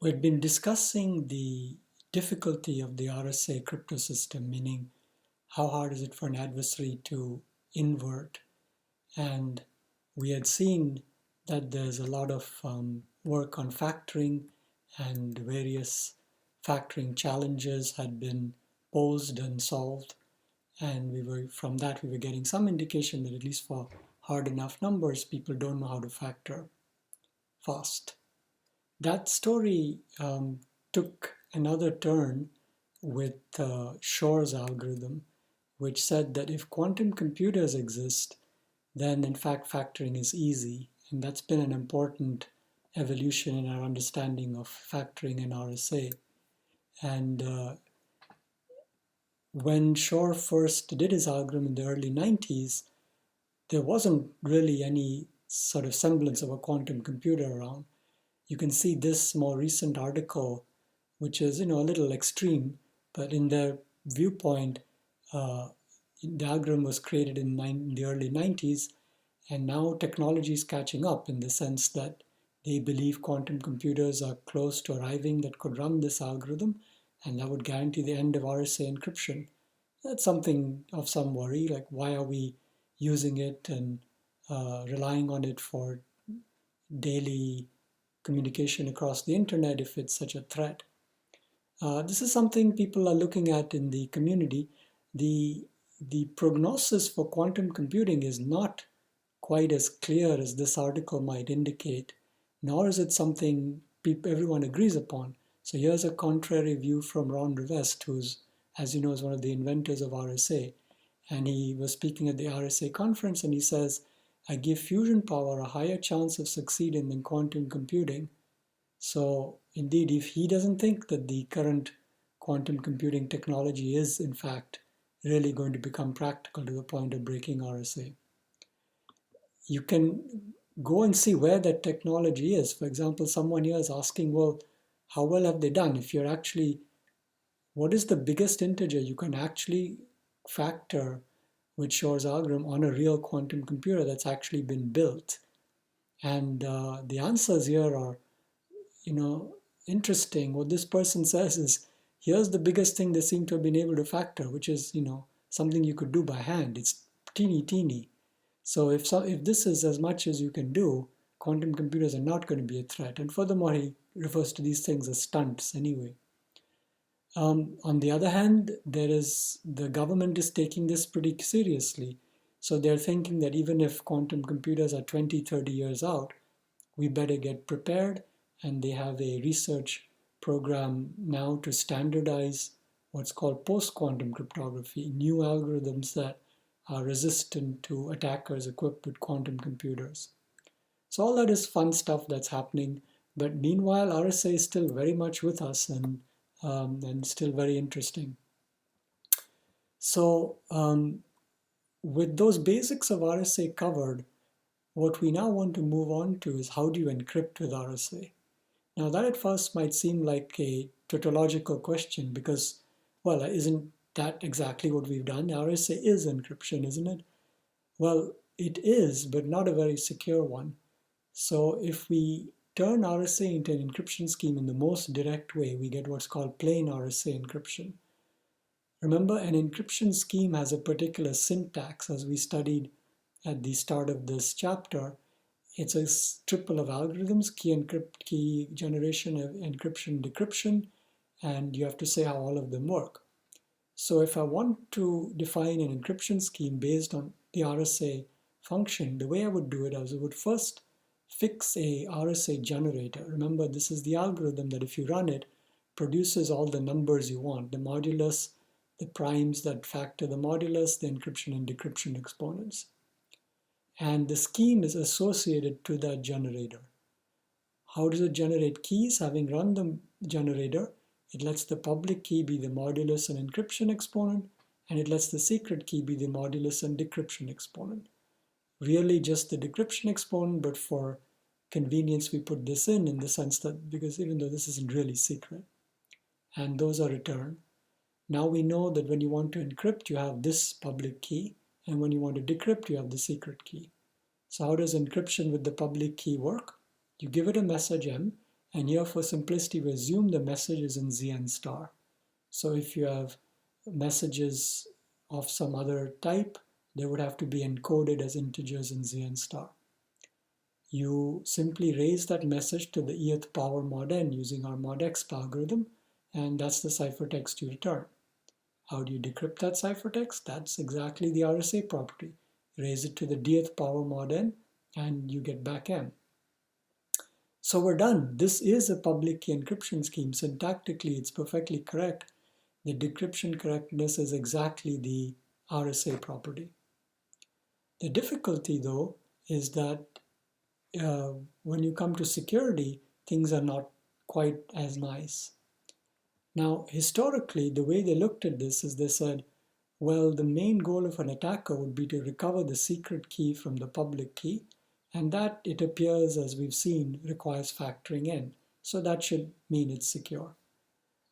We've been discussing the difficulty of the RSA crypto system, meaning how hard is it for an adversary to invert. And we had seen that there's a lot of work on factoring, and various factoring challenges had been posed and solved. And from that we were getting some indication that at least for hard enough numbers, people don't know how to factor fast. That story took another turn with Shor's algorithm, which said that if quantum computers exist, then in fact factoring is easy. And that's been an important evolution in our understanding of factoring and RSA. And when Shor first did his algorithm in the early 90s, there wasn't really any sort of semblance of a quantum computer around. You can see this more recent article, which is a little extreme, but in their viewpoint, the algorithm was created in the early 90s, and now technology is catching up in the sense that they believe quantum computers are close to arriving that could run this algorithm, and that would guarantee the end of RSA encryption. That's something of some worry, like why are we using it and relying on it for daily communication across the internet if it's such a threat. This is something people are looking at in the community. The prognosis for quantum computing is not quite as clear as this article might indicate, nor is it something everyone agrees upon. So here's a contrary view from Ron Rivest, who's, as you know, is one of the inventors of RSA. And he was speaking at the RSA conference, and he says, I give fusion power a higher chance of succeeding than quantum computing. So indeed, if he doesn't think that the current quantum computing technology is, in fact, really going to become practical to the point of breaking RSA, you can go and see where that technology is. For example, someone here is asking, well, how well have they done? If you're actually, what is the biggest integer you can actually factor with Shor's algorithm on a real quantum computer that's actually been built? And the answers here are, interesting. What this person says is, here's the biggest thing they seem to have been able to factor, which is, something you could do by hand. It's teeny. So if this is as much as you can do, quantum computers are not going to be a threat. And furthermore, he refers to these things as stunts anyway. On the other hand, the government is taking this pretty seriously. So they're thinking that even if quantum computers are 20, 30 years out, we better get prepared. And they have a research program now to standardize what's called post-quantum cryptography, new algorithms that are resistant to attackers equipped with quantum computers. So all that is fun stuff that's happening. But meanwhile, RSA is still very much with us and still very interesting. So with those basics of RSA covered, what we now want to move on to is how do you encrypt with RSA? Now that at first might seem like a tautological question because, well, isn't that exactly what we've done? RSA is encryption, isn't it? Well, it is, but not a very secure one. So if we turn RSA into an encryption scheme in the most direct way, we get what's called plain RSA encryption. Remember, an encryption scheme has a particular syntax, as we studied at the start of this chapter. It's a triple of algorithms: key generation, encryption, decryption, and you have to say how all of them work. So if I want to define an encryption scheme based on the RSA function, the way I would do it is I would first fix a RSA generator. Remember, this is the algorithm that if you run it, produces all the numbers you want, the modulus, the primes that factor the modulus, the encryption and decryption exponents. And the scheme is associated to that generator. How does it generate keys? Having run the generator, it lets the public key be the modulus and encryption exponent, and it lets the secret key be the modulus and decryption exponent. Really just the decryption exponent, but for convenience we put this in the sense that, because even though this isn't really secret, and those are returned. Now we know that when you want to encrypt, you have this public key, and when you want to decrypt, you have the secret key. So how does encryption with the public key work? You give it a message M, And here for simplicity, we assume the message is in ZN star. So if you have messages of some other type, they would have to be encoded as integers in ZN star. You simply raise that message to the eth power mod n using our mod exp algorithm, and that's the ciphertext you return. How do you decrypt that ciphertext? That's exactly the RSA property. Raise it to the dth power mod n, and you get back m. So we're done. This is a public key encryption scheme. Syntactically, it's perfectly correct. The decryption correctness is exactly the RSA property. The difficulty, though, is that when you come to security, things are not quite as nice. Now, historically, the way they looked at this is they said, well, the main goal of an attacker would be to recover the secret key from the public key, and that, it appears, as we've seen, requires factoring in. So that should mean it's secure.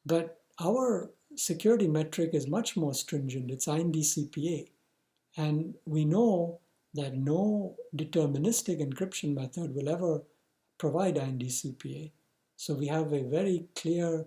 But our security metric is much more stringent. It's IND-CPA. And we know that no deterministic encryption method will ever provide IND-CPA. So we have a very clear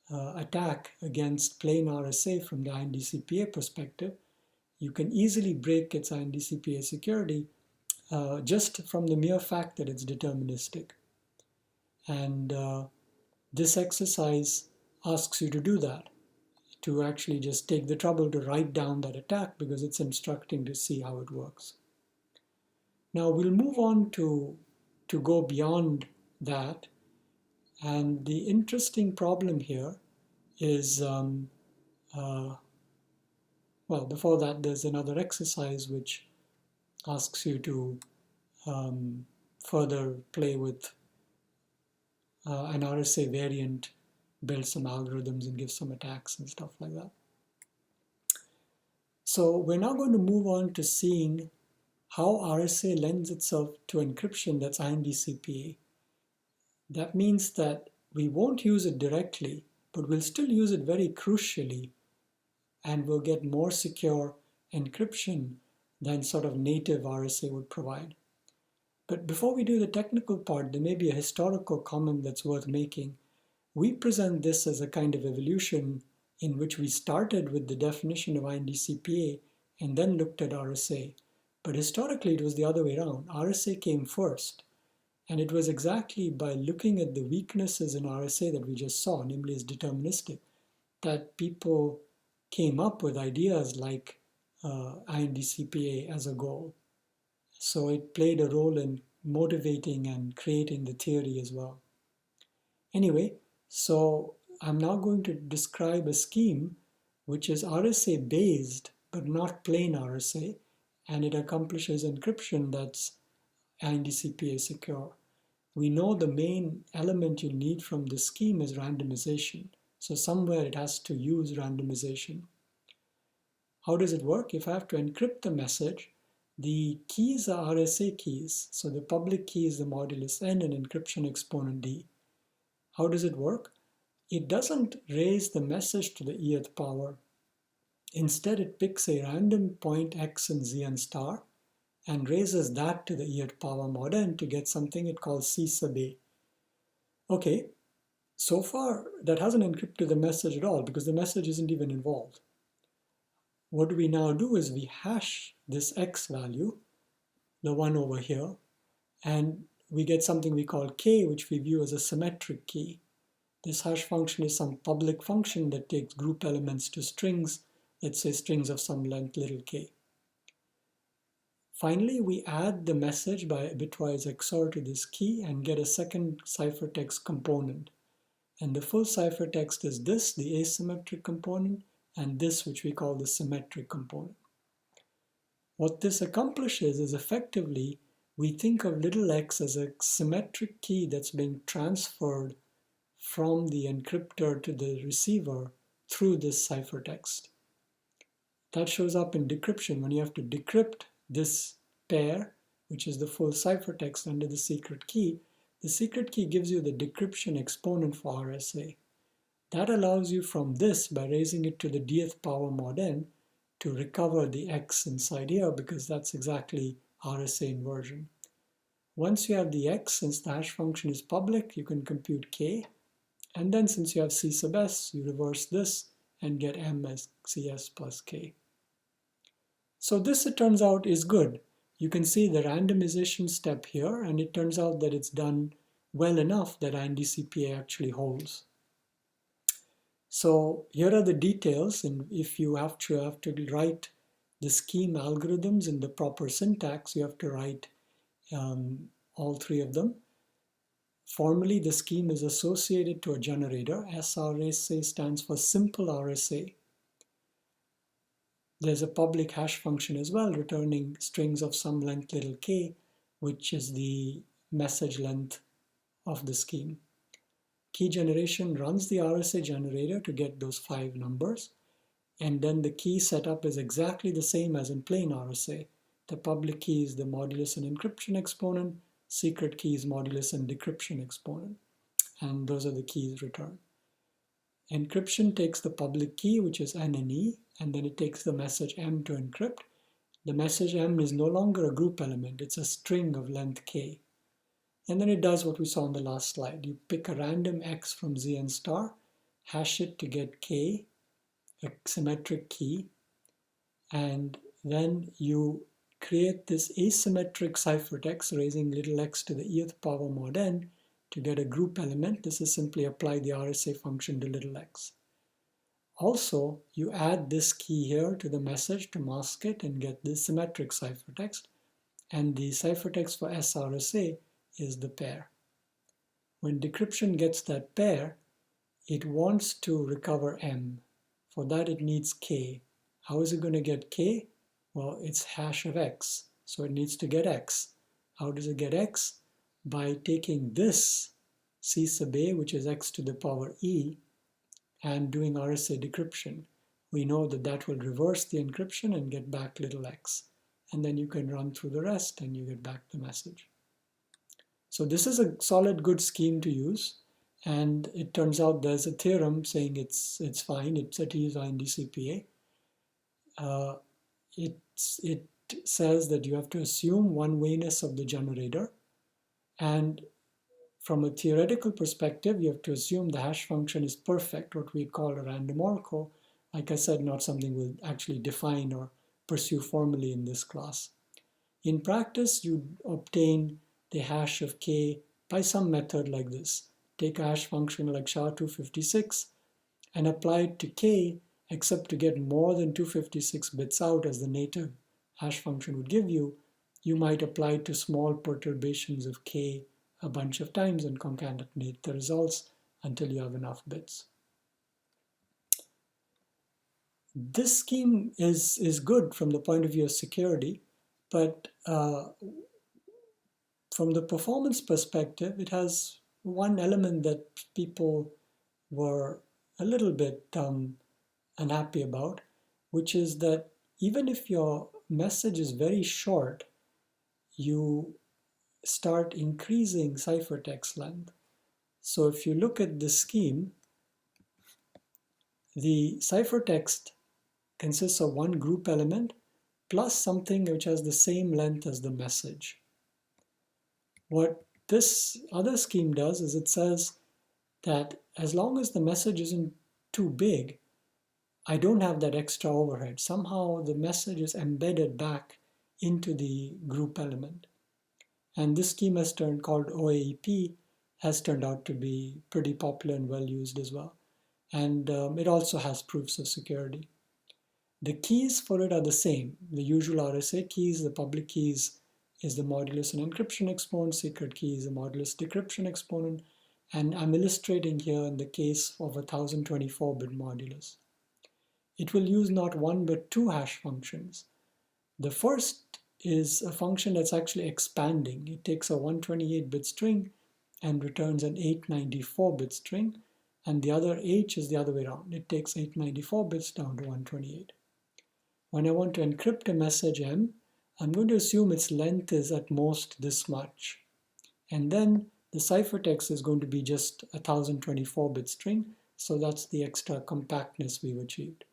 attack against plain RSA from the IND-CPA perspective. You can easily break its IND-CPA security just from the mere fact that it's deterministic. And this exercise asks you to do that, to actually just take the trouble to write down that attack, because it's instructing to see how it works. Now we'll move on to go beyond that. And the interesting problem here is, well, before that, there's another exercise which asks you to further play with an RSA variant, build some algorithms and give some attacks and stuff like that. So we're now going to move on to seeing how RSA lends itself to encryption that's IND-CPA. That means that we won't use it directly, but we'll still use it very crucially, and we'll get more secure encryption than sort of native RSA would provide. But before we do the technical part, there may be a historical comment that's worth making. We present this as a kind of evolution in which we started with the definition of IND-CPA and then looked at RSA. But historically, it was the other way around. RSA came first. And it was exactly by looking at the weaknesses in RSA that we just saw, namely it's deterministic, that people came up with ideas like IND-CPA as a goal. So it played a role in motivating and creating the theory as well. Anyway, so I'm now going to describe a scheme which is RSA based, but not plain RSA, and it accomplishes encryption that's IND-CPA secure. We know the main element you need from this scheme is randomization. So somewhere it has to use randomization. How does it work? If I have to encrypt the message, the keys are RSA keys. So the public key is the modulus n and encryption exponent d. How does it work? It doesn't raise the message to the eth power. Instead, it picks a random point x in Zn star and raises that to the eth power mod n to get something it calls C sub a. Okay, so far that hasn't encrypted the message at all because the message isn't even involved. What we now do is we hash this x value, the one over here, and we get something we call k, which we view as a symmetric key. This hash function is some public function that takes group elements to strings, let's say strings of some length little k. Finally, we add the message by bitwise XOR to this key and get a second ciphertext component. And the full ciphertext is this, the asymmetric component, and this, which we call the symmetric component. What this accomplishes is effectively, we think of little x as a symmetric key that's being transferred from the encryptor to the receiver through this ciphertext. That shows up in decryption when you have to decrypt this pair, which is the full ciphertext under the secret key. The secret key gives you the decryption exponent for RSA. That allows you from this, by raising it to the dth power mod n, to recover the x inside here because that's exactly RSA inversion. Once you have the x, since the hash function is public, you can compute k. And then since you have c sub s, you reverse this and get m as cs plus k. So this, it turns out, is good. You can see the randomization step here, and it turns out that it's done well enough that INDCPA actually holds. So here are the details, and if you have to write the scheme algorithms in the proper syntax, you have to write all three of them. Formally, the scheme is associated to a generator. SRSA stands for simple RSA. There's a public hash function as well, returning strings of some length little k, which is the message length of the scheme. Key generation runs the RSA generator to get those 5 numbers, and then the key setup is exactly the same as in plain RSA. The public key is the modulus and encryption exponent, secret key is modulus and decryption exponent, and those are the keys returned. Encryption takes the public key, which is N and E, and then it takes the message M to encrypt. The message M is no longer a group element, it's a string of length k. And then it does what we saw on the last slide. You pick a random x from Zn star, hash it to get k, a symmetric key, and then you create this asymmetric ciphertext raising little x to the eth power mod n to get a group element. This is simply apply the RSA function to little x. Also, you add this key here to the message to mask it and get this symmetric ciphertext. And the ciphertext for SRSA is the pair. When decryption gets that pair, it wants to recover M. For that, it needs K. How is it going to get K? Well, it's hash of X, so it needs to get X. How does it get X? By taking this C sub A, which is X to the power E, and doing RSA decryption. We know that that will reverse the encryption and get back little x. And then you can run through the rest and you get back the message. So this is a solid, good scheme to use. And it turns out there's a theorem saying it's fine. It's at use INDCPA. It says that you have to assume one-wayness of the generator. And from a theoretical perspective, you have to assume the hash function is perfect, what we call a random oracle. Like I said, not something we'll actually define or pursue formally in this class. In practice, you obtain the hash of k by some method like this. Take a hash function like SHA-256 and apply it to k, except to get more than 256 bits out as the native hash function would give you, you might apply it to small perturbations of k a bunch of times and concatenate the results until you have enough bits. This scheme is good from the point of view of security, but from the performance perspective, it has one element that people were a little bit unhappy about, which is that even if your message is very short, you start increasing ciphertext length. So if you look at the scheme, the ciphertext consists of one group element plus something which has the same length as the message. What this other scheme does is it says that as long as the message isn't too big, I don't have that extra overhead. Somehow the message is embedded back into the group element. And this scheme called OAEP has turned out to be pretty popular and well used as well. And it also has proofs of security. The keys for it are the same. The usual RSA keys, the public keys is the modulus and encryption exponent, secret key is the modulus decryption exponent, and I'm illustrating here in the case of a 1024-bit modulus. It will use not one but two hash functions. The first is a function that's actually expanding. It takes a 128-bit string and returns an 894-bit string, and the other H is the other way around. It takes 894 bits down to 128. When I want to encrypt a message M, I'm going to assume its length is at most this much. And then the ciphertext is going to be just a 1024-bit string, so that's the extra compactness we've achieved.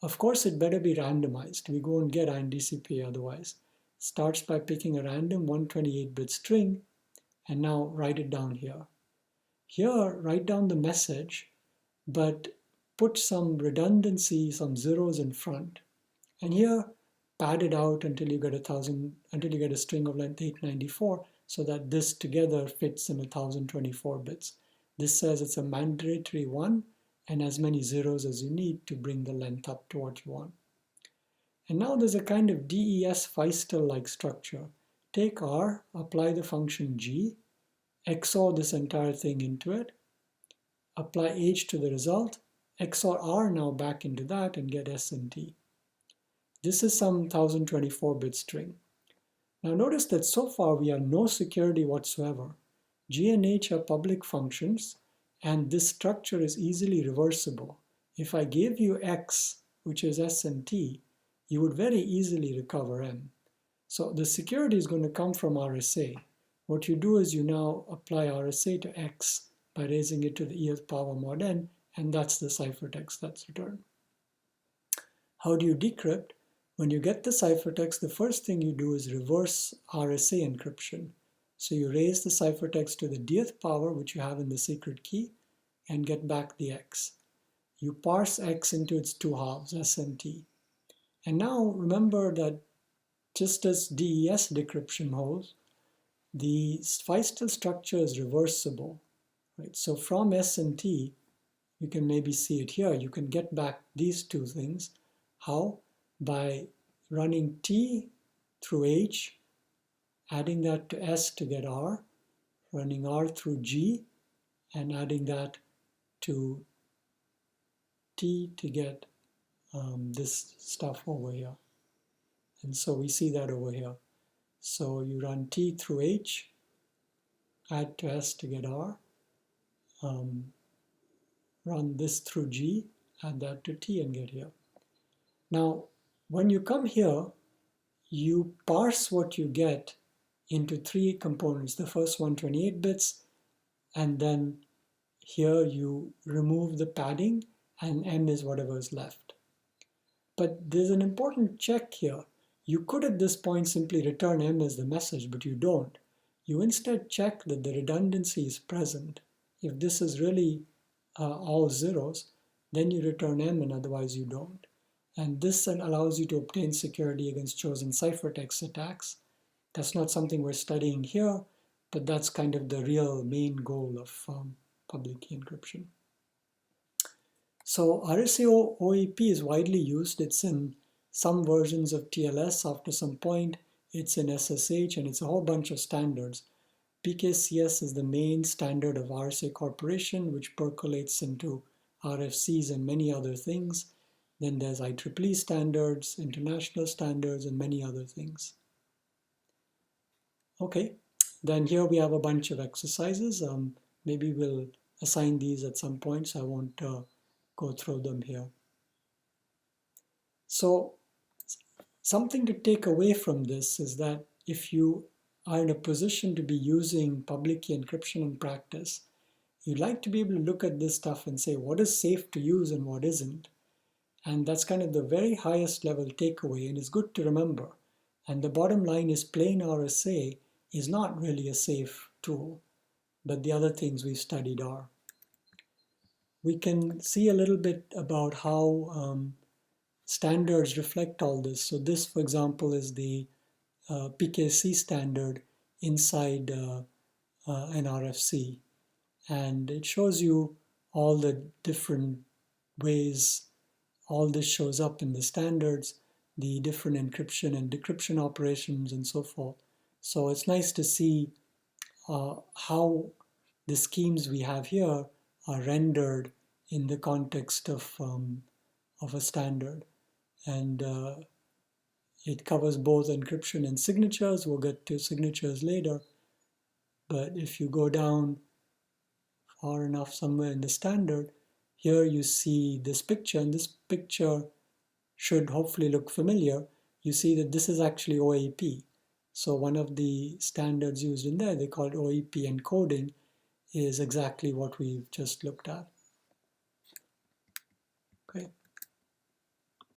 Of course, it better be randomized. We won't get INDCPA otherwise. starts by picking a random 128-bit string, and now write it down here. Here, write down the message, but put some redundancy, some zeros in front. And here, pad it out until you get a string of length 894, so that this together fits in 1024 bits. This says it's a mandatory one and as many zeros as you need to bring the length up to what you want. And now there's a kind of DES Feistel-like structure. Take R, apply the function G, XOR this entire thing into it, apply H to the result, XOR R now back into that and get S and T. This is some 1024-bit string. Now notice that so far we have no security whatsoever. G and H are public functions, and this structure is easily reversible. If I gave you X, which is S and T, you would very easily recover M. So the security is going to come from RSA. What you do is you now apply RSA to X by raising it to the eth power mod n, and that's the ciphertext that's returned. How do you decrypt? When you get the ciphertext, the first thing you do is reverse RSA encryption. So you raise the ciphertext to the dth power, which you have in the secret key, and get back the X. You parse X into its two halves, S and T. And now remember that just as DES decryption holds, the Feistel structure is reversible. Right? So from S and T, you can maybe see it here, you can get back these two things. How? By running T through H, adding that to S to get R, running R through G, and adding that to T to get this stuff over here. And so we see that over here. So you run T through H, add to S to get R, run this through G, add that to T and get here. Now, when you come here, you parse what you get into three components. The first one, 28 bits, and then here you remove the padding, and M is whatever is left. But there's an important check here. You could at this point simply return M as the message, but you don't. You instead check that the redundancy is present. If this is really all zeros, then you return M, and otherwise you don't. And this allows you to obtain security against chosen ciphertext attacks. That's not something we're studying here, but that's kind of the real main goal of public key encryption. So RSA OEP is widely used. It's in some versions of TLS after some point. It's in SSH, and it's a whole bunch of standards. PKCS is the main standard of RSA Corporation, which percolates into RFCs and many other things. Then there's IEEE standards, international standards, and many other things. Okay, then here we have a bunch of exercises. Maybe we'll assign these at some point, so I won't go through them here. So something to take away from this is that if you are in a position to be using public key encryption in practice, you'd like to be able to look at this stuff and say what is safe to use and what isn't. And that's kind of the very highest level takeaway, and it's good to remember. And the bottom line is plain RSA is not really a safe tool, but the other things we've studied are. We can see a little bit about how standards reflect all this. So this, for example, is the PKC standard inside an RFC. And it shows you all the different ways all this shows up in the standards, the different encryption and decryption operations and so forth. So it's nice to see how the schemes we have here are rendered in the context of a standard. And it covers both encryption and signatures. We'll get to signatures later. But if you go down far enough somewhere in the standard, here you see this picture, and this picture should hopefully look familiar. You see that this is actually OEP. So one of the standards used in there, they call it OEP encoding, is exactly what we've just looked at.